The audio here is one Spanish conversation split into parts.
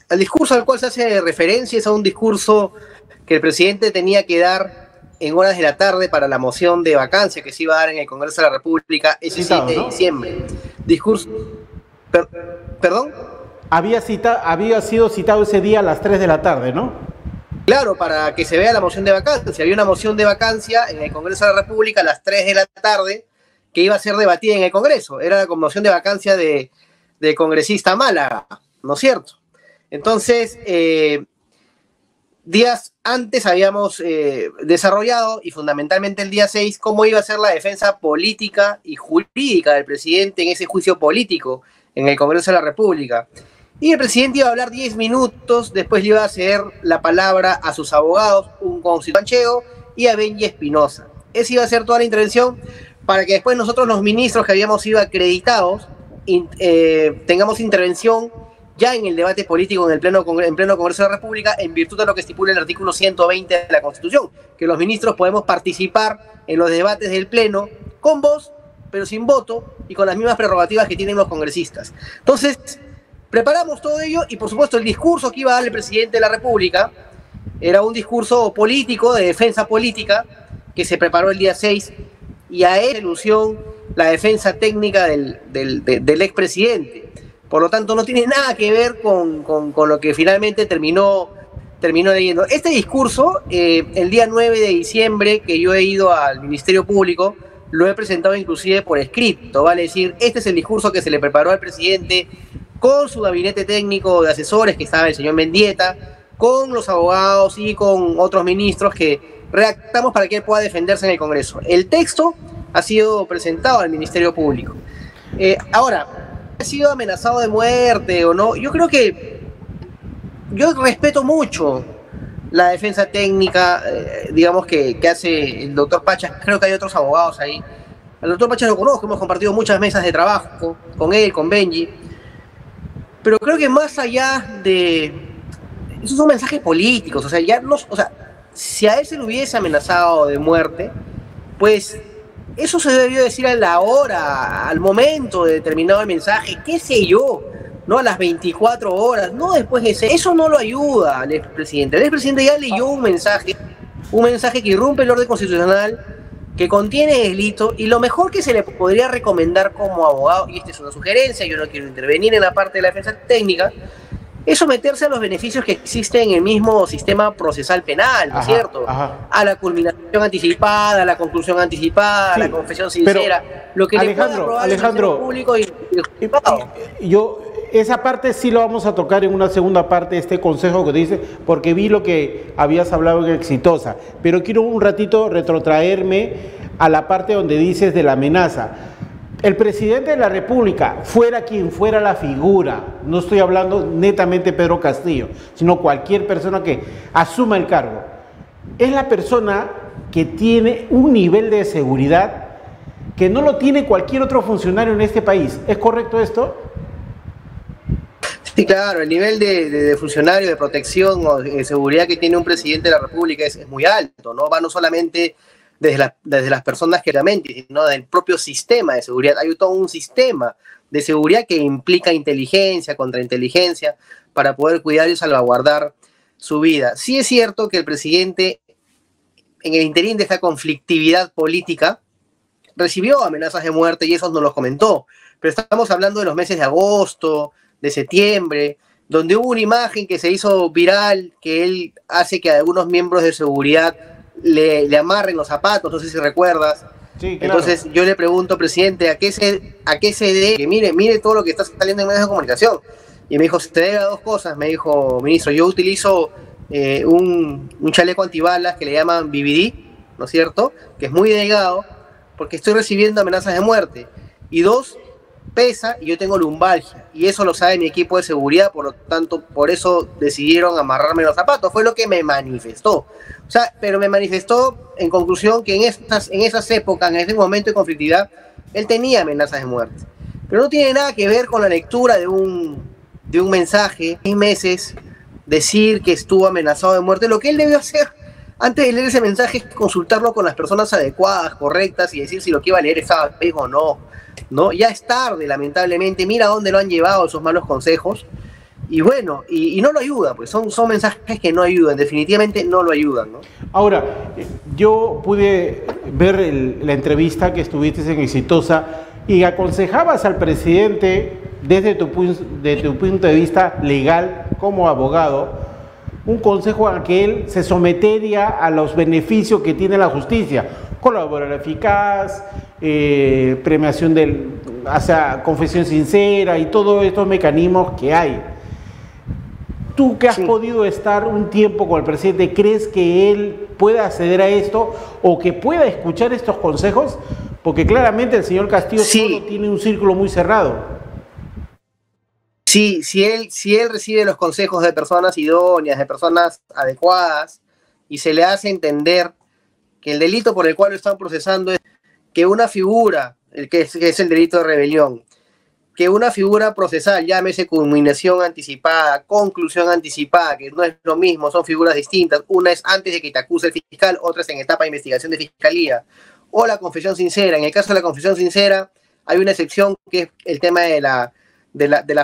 El discurso al cual se hace referencia es a un discurso que el presidente tenía que dar en horas de la tarde para la moción de vacancia que se iba a dar en el Congreso de la República ese Citado, 7 de ¿no? diciembre. Discurso... per- ¿Perdón? Había sido citado ese día a las 3 de la tarde, ¿no? Claro, para que se vea la moción de vacancia. Había una moción de vacancia en el Congreso de la República a las 3 de la tarde que iba a ser debatida en el Congreso. Era la moción de vacancia de congresista Málaga, ¿no es cierto? Entonces, días antes habíamos desarrollado, y fundamentalmente el día 6, cómo iba a ser la defensa política y jurídica del presidente en ese juicio político en el Congreso de la República. Y el presidente iba a hablar 10 minutos, después le iba a ceder la palabra a sus abogados, un constitucional Manchego y a Benji Espinosa. Esa iba a ser toda la intervención para que después nosotros, los ministros que habíamos sido acreditados, tengamos intervención ya en el debate político en el pleno Congreso de la República, en virtud de lo que estipula el artículo 120 de la Constitución, que los ministros podemos participar en los debates del pleno con voz, pero sin voto, y con las mismas prerrogativas que tienen los congresistas. Entonces, preparamos todo ello, y por supuesto el discurso que iba a dar el presidente de la República era un discurso político, de defensa política, que se preparó el día 6, y a esa ilusión la defensa técnica del expresidente. Por lo tanto, no tiene nada que ver con lo que finalmente terminó leyendo. Este discurso, el día 9 de diciembre, que yo he ido al Ministerio Público, lo he presentado inclusive por escrito, vale decir, este es el discurso que se le preparó al presidente con su gabinete técnico de asesores, que estaba el señor Mendieta, con los abogados y con otros ministros que redactamos para que él pueda defenderse en el Congreso. El texto ha sido presentado al Ministerio Público. Ahora, ¿ha sido amenazado de muerte o no? Yo creo que yo respeto mucho la defensa técnica, digamos, que hace el doctor Pachas. Creo que hay otros abogados ahí. Al doctor Pachas lo conozco, hemos compartido muchas mesas de trabajo con él, con Benji. Pero creo que más allá de... Esos son mensajes políticos, o sea, ya no... O sea, si a él se le hubiese amenazado de muerte, pues eso se debió decir a la hora, al momento de determinado el mensaje, qué sé yo, no a las 24 horas, no después de ese. Eso no lo ayuda al expresidente. El expresidente ya leyó un mensaje que irrumpe el orden constitucional, que contiene delito, y lo mejor que se le podría recomendar como abogado, y esta es una sugerencia, yo no quiero intervenir en la parte de la defensa técnica, es someterse a los beneficios que existen en el mismo sistema procesal penal, ¿no es cierto? A la culminación anticipada, a la conclusión anticipada, sí, a la confesión sincera, lo que Alejandro, el público y el juzgado. Esa parte sí lo vamos a tocar en una segunda parte, este consejo que dice, porque vi lo que habías hablado en Exitosa, pero quiero un ratito retrotraerme a la parte donde dices de la amenaza. El presidente de la República, fuera quien fuera la figura, no estoy hablando netamente de Pedro Castillo, sino cualquier persona que asuma el cargo, es la persona que tiene un nivel de seguridad que no lo tiene cualquier otro funcionario en este país. ¿Es correcto esto? Sí, claro, el nivel de funcionario, de protección o de seguridad que tiene un presidente de la República es muy alto, ¿no? Va no solamente desde las personas que realmente, sino del propio sistema de seguridad. Hay todo un sistema de seguridad que implica inteligencia, contrainteligencia, para poder cuidar y salvaguardar su vida. Sí es cierto que el presidente, en el interín de esta conflictividad política, recibió amenazas de muerte y eso nos lo comentó. Pero estamos hablando de los meses de agosto, de septiembre, donde hubo una imagen que se hizo viral, que él hace que algunos miembros de seguridad le amarren los zapatos, no sé si recuerdas. Sí, claro. Entonces yo le pregunto, presidente, ¿a qué se debe? Que mire todo lo que está saliendo en medios de comunicación. Y me dijo, se debe a dos cosas. Me dijo, ministro, yo utilizo un chaleco antibalas que le llaman BBD, ¿no es cierto? Que es muy delgado, porque estoy recibiendo amenazas de muerte. Y dos, pesa y yo tengo lumbalgia. Y eso lo sabe mi equipo de seguridad, por lo tanto, por eso decidieron amarrarme los zapatos. Fue lo que me manifestó. O sea, pero me manifestó en conclusión que en esas épocas, en ese momento de conflictividad, él tenía amenazas de muerte. Pero no tiene nada que ver con la lectura de un mensaje, 6 meses, decir que estuvo amenazado de muerte. Lo que él debió hacer antes de leer ese mensaje es consultarlo con las personas adecuadas, correctas, y decir si lo que iba a leer estaba pego o no. ¿No? Ya es tarde, lamentablemente. Mira dónde lo han llevado esos malos consejos. Y bueno, y no lo ayuda, pues son mensajes que no ayudan, definitivamente no lo ayudan, ¿no? Ahora, yo pude ver la entrevista que estuviste en Exitosa y aconsejabas al presidente desde de tu punto de vista legal como abogado, un consejo a que él se sometería a los beneficios que tiene la justicia, colaborar eficaz, premiación confesión sincera y todos estos mecanismos que hay. Tú que has podido estar un tiempo con el presidente, ¿crees que él pueda acceder a esto o que pueda escuchar estos consejos? Porque claramente el señor Castillo solo tiene un círculo muy cerrado. Sí, si él recibe los consejos de personas idóneas, de personas adecuadas, y se le hace entender que el delito por el cual lo están procesando es que una figura, que es el delito de rebelión, que una figura procesal, llámese culminación anticipada, conclusión anticipada, que no es lo mismo, son figuras distintas, una es antes de que te acuse el fiscal, otra es en etapa de investigación de fiscalía, o la confesión sincera. En el caso de la confesión sincera, hay una excepción que es el tema de la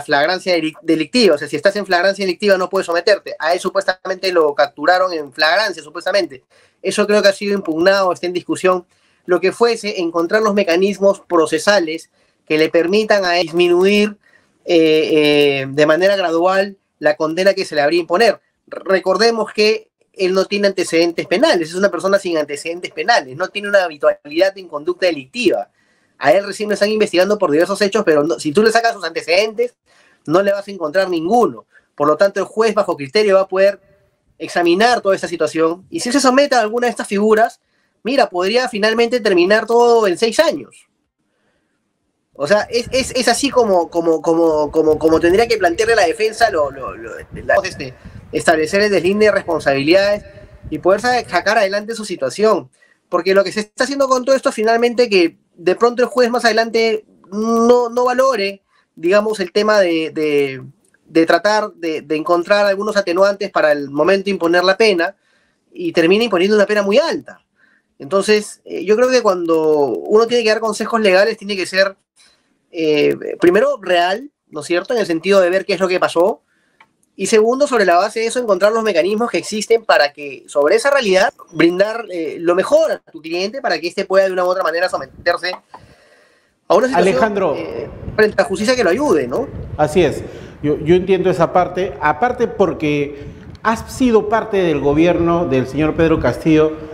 flagrancia delictiva. O sea, si estás en flagrancia delictiva no puedes someterte. A él supuestamente lo capturaron en flagrancia, supuestamente. Eso creo que ha sido impugnado, está en discusión. Lo que fuese, encontrar los mecanismos procesales que le permitan a él disminuir de manera gradual la condena que se le habría imponer. Recordemos que él no tiene antecedentes penales, es una persona sin antecedentes penales, no tiene una habitualidad en conducta delictiva. A él recién lo están investigando por diversos hechos, pero no, si tú le sacas sus antecedentes, no le vas a encontrar ninguno. Por lo tanto, el juez bajo criterio va a poder examinar toda esta situación, y si se somete a alguna de estas figuras, mira, podría finalmente terminar todo en 6 años. O sea, es así como tendría que plantearle la defensa, establecer el deslinde de responsabilidades y poder sacar adelante su situación. Porque lo que se está haciendo con todo esto, finalmente, que de pronto el juez más adelante no valore, digamos, el tema de tratar de encontrar algunos atenuantes para el momento de imponer la pena y termine imponiendo una pena muy alta. Entonces, yo creo que cuando uno tiene que dar consejos legales, tiene que ser primero real, ¿no es cierto?, en el sentido de ver qué es lo que pasó, y segundo, sobre la base de eso, encontrar los mecanismos que existen para que sobre esa realidad brindar lo mejor a tu cliente para que éste pueda de una u otra manera someterse a una situación, Alejandro, frente a la justicia que lo ayude, ¿no? Así es, yo entiendo esa parte, aparte porque has sido parte del gobierno del señor Pedro Castillo.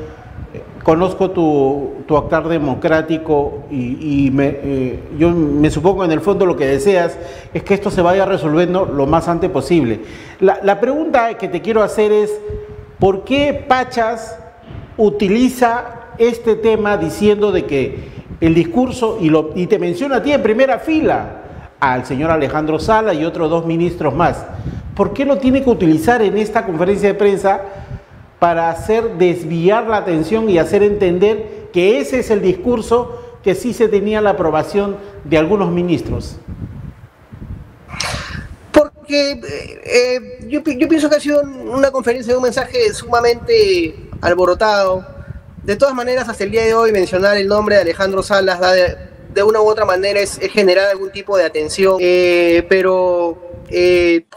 Conozco tu actuar democrático y yo me supongo en el fondo lo que deseas es que esto se vaya resolviendo lo más antes posible. La pregunta que te quiero hacer es, ¿por qué Pachas utiliza este tema diciendo de que el discurso, y te menciona a ti en primera fila, al señor Alejandro Sala y otros 2 ministros más, ¿por qué lo tiene que utilizar en esta conferencia de prensa para hacer desviar la atención y hacer entender que ese es el discurso que sí se tenía la aprobación de algunos ministros? Porque yo pienso que ha sido una conferencia de un mensaje sumamente alborotado. De todas maneras, hasta el día de hoy, mencionar el nombre de Alejandro Salas de una u otra manera es generar algún tipo de atención, pero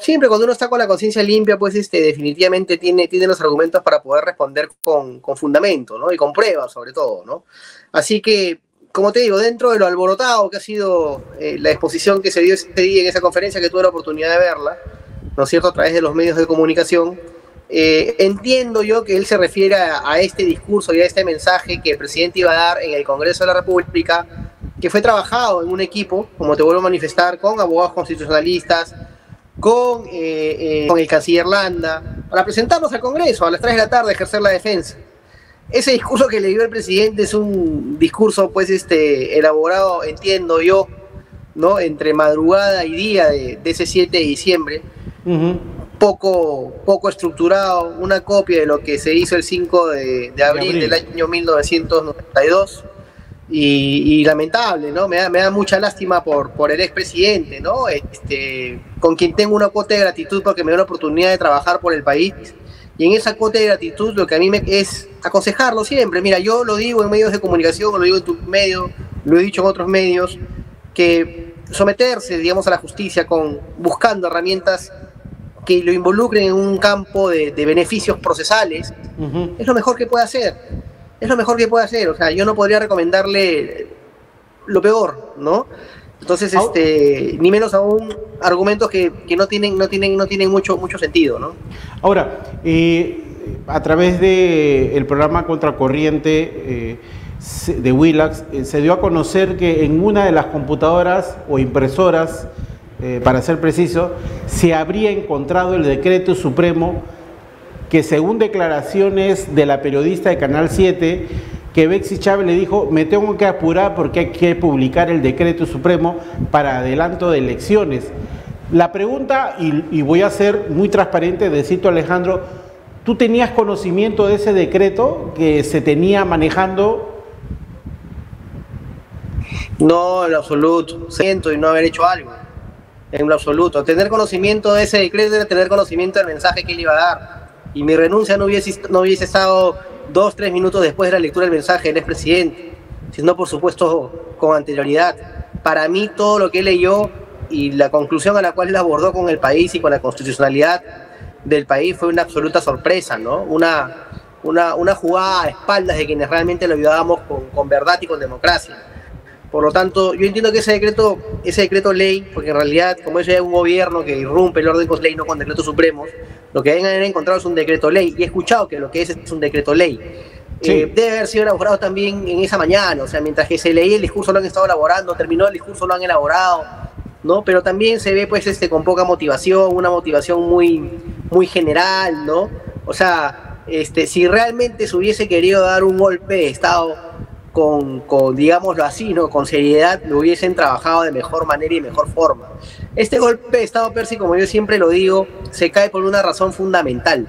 siempre cuando uno está con la conciencia limpia, pues definitivamente tiene los argumentos para poder responder con fundamento, ¿no? Y con pruebas, sobre todo, ¿no? Así que, como te digo, dentro de lo alborotado que ha sido la exposición que se dio ese día en esa conferencia, que tuve la oportunidad de verla, ¿no es cierto?, a través de los medios de comunicación, entiendo yo que él se refiere a este discurso y a este mensaje que el presidente iba a dar en el Congreso de la República, que fue trabajado en un equipo, como te vuelvo a manifestar, con abogados constitucionalistas, con el canciller Landa, para presentarnos al Congreso a las 3 de la tarde, ejercer la defensa. Ese discurso que le dio el presidente es un discurso, pues, elaborado, entiendo yo, ¿no?, entre madrugada y día de ese 7 de diciembre, poco estructurado, una copia de lo que se hizo el 5 de abril del año 1992, y lamentable, ¿no? Me da mucha lástima por el expresidente, ¿no? Con quien tengo una cuota de gratitud porque me dio la oportunidad de trabajar por el país, y en esa cuota de gratitud lo que a mí es aconsejarlo siempre. Mira, yo lo digo en medios de comunicación, lo digo en tu medio, lo he dicho en otros medios, que someterse, digamos, a la justicia buscando herramientas que lo involucren en un campo de beneficios procesales, es lo mejor que puede hacer. Es lo mejor que puede hacer. O sea, yo no podría recomendarle lo peor, ¿no? Entonces, ni menos aún argumentos que no tienen mucho sentido, ¿no? Ahora, a través del programa Contracorriente de Willax, se dio a conocer que en una de las computadoras o impresoras, para ser preciso, se habría encontrado el decreto supremo que, según declaraciones de la periodista de Canal 7, que Betsy Chávez le dijo: me tengo que apurar porque hay que publicar el decreto supremo para adelanto de elecciones. La pregunta, y voy a ser muy transparente, decirte, Alejandro, ¿tú tenías conocimiento de ese decreto que se tenía manejando? No, en lo absoluto. Siento y no haber hecho algo. En lo absoluto. Tener conocimiento de ese decreto era tener conocimiento del mensaje que él iba a dar. Y mi renuncia no hubiese estado 2-3 minutos después de la lectura del mensaje del expresidente, sino por supuesto con anterioridad. Para mí todo lo que él leyó y la conclusión a la cual él abordó con el país y con la constitucionalidad del país fue una absoluta sorpresa, ¿no? Una jugada a espaldas de quienes realmente lo ayudábamos con verdad y con democracia. Por lo tanto, yo entiendo que ese decreto ley, porque en realidad, como eso es un gobierno que irrumpe el orden con ley, no con decretos supremos, lo que deben haber encontrado es un decreto ley, y he escuchado que lo que es un decreto ley. Sí. Debe haber sido elaborado también en esa mañana, o sea, mientras que se leía el discurso lo han estado elaborando, terminó el discurso lo han elaborado, ¿no? Pero también se ve pues con poca motivación, una motivación muy general, ¿no? O sea, si realmente se hubiese querido dar un golpe de Estado con digámoslo así, ¿no? Con seriedad, lo hubiesen trabajado de mejor manera y mejor forma. Este golpe de Estado, Percy, como yo siempre lo digo, se cae por una razón fundamental.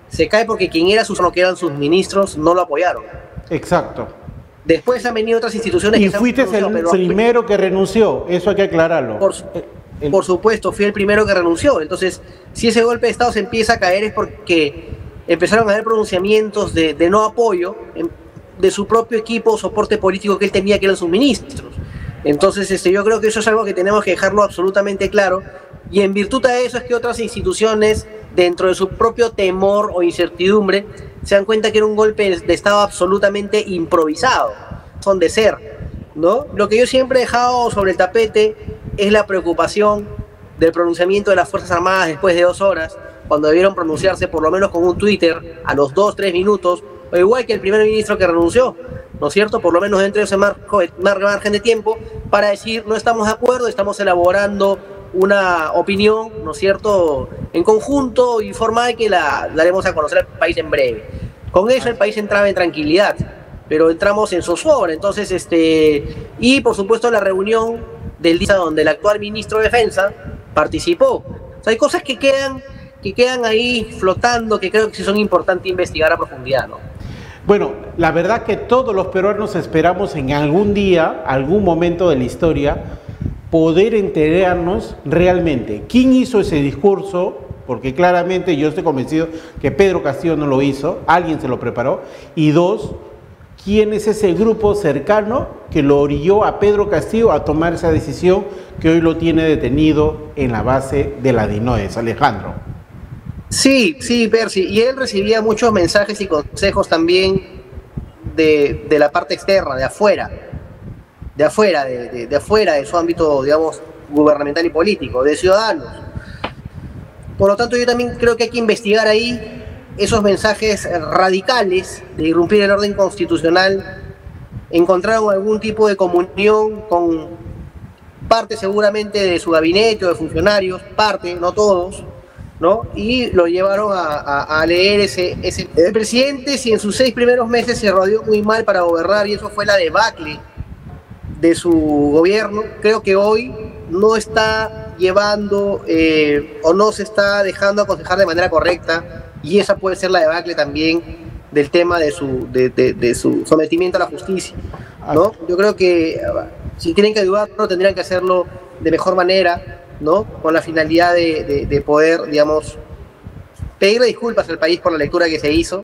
Se cae porque quien eran sus ministros no lo apoyaron. Exacto. Después han venido otras instituciones y fuiste el primero que renunció, eso hay que aclararlo. Por supuesto, fui el primero que renunció. Entonces, si ese golpe de Estado se empieza a caer es porque empezaron a haber pronunciamientos de no apoyo de su propio equipo o soporte político que él tenía, que eran sus ministros. Entonces, yo creo que eso es algo que tenemos que dejarlo absolutamente claro, y en virtud de eso es que otras instituciones, dentro de su propio temor o incertidumbre, se dan cuenta que era un golpe de Estado absolutamente improvisado, son de ser, ¿no? Lo que yo siempre he dejado sobre el tapete es la preocupación del pronunciamiento de las Fuerzas Armadas después de 2 horas, cuando debieron pronunciarse por lo menos con un Twitter a los 2-3 minutos, o igual que el primer ministro que renunció, ¿no es cierto? Por lo menos dentro de ese margen de tiempo, para decir: no estamos de acuerdo, estamos elaborando una opinión, ¿no es cierto?, en conjunto y formal, que la daremos a conocer al país en breve. Con eso el país entraba en tranquilidad, pero entramos en zozobra. Entonces, y por supuesto la reunión del día donde el actual ministro de Defensa participó. O sea, hay cosas que quedan ahí flotando, que creo que sí son importantes investigar a profundidad, ¿no? Bueno, la verdad que todos los peruanos esperamos en algún día, algún momento de la historia, poder enterarnos realmente quién hizo ese discurso, porque claramente yo estoy convencido que Pedro Castillo no lo hizo, alguien se lo preparó, y 2, quién es ese grupo cercano que lo orilló a Pedro Castillo a tomar esa decisión que hoy lo tiene detenido en la base de la DINOES, Alejandro. Sí, Percy, y él recibía muchos mensajes y consejos también de la parte externa, de afuera de su ámbito, digamos, gubernamental y político, de ciudadanos. Por lo tanto, yo también creo que hay que investigar ahí esos mensajes radicales de irrumpir el orden constitucional. Encontraron algún tipo de comunión con parte seguramente de su gabinete o de funcionarios, parte, no todos, ¿no? Y lo llevaron a leer ese. El presidente, si en sus 6 primeros meses se rodeó muy mal para gobernar, y eso fue la debacle de su gobierno, creo que hoy no está llevando o no se está dejando aconsejar de manera correcta, y esa puede ser la debacle también del tema de su sometimiento a la justicia, ¿no? Yo creo que si tienen que ayudarlo, tendrían que hacerlo de mejor manera, ¿no? Con la finalidad de poder, digamos, pedirle disculpas al país por la lectura que se hizo.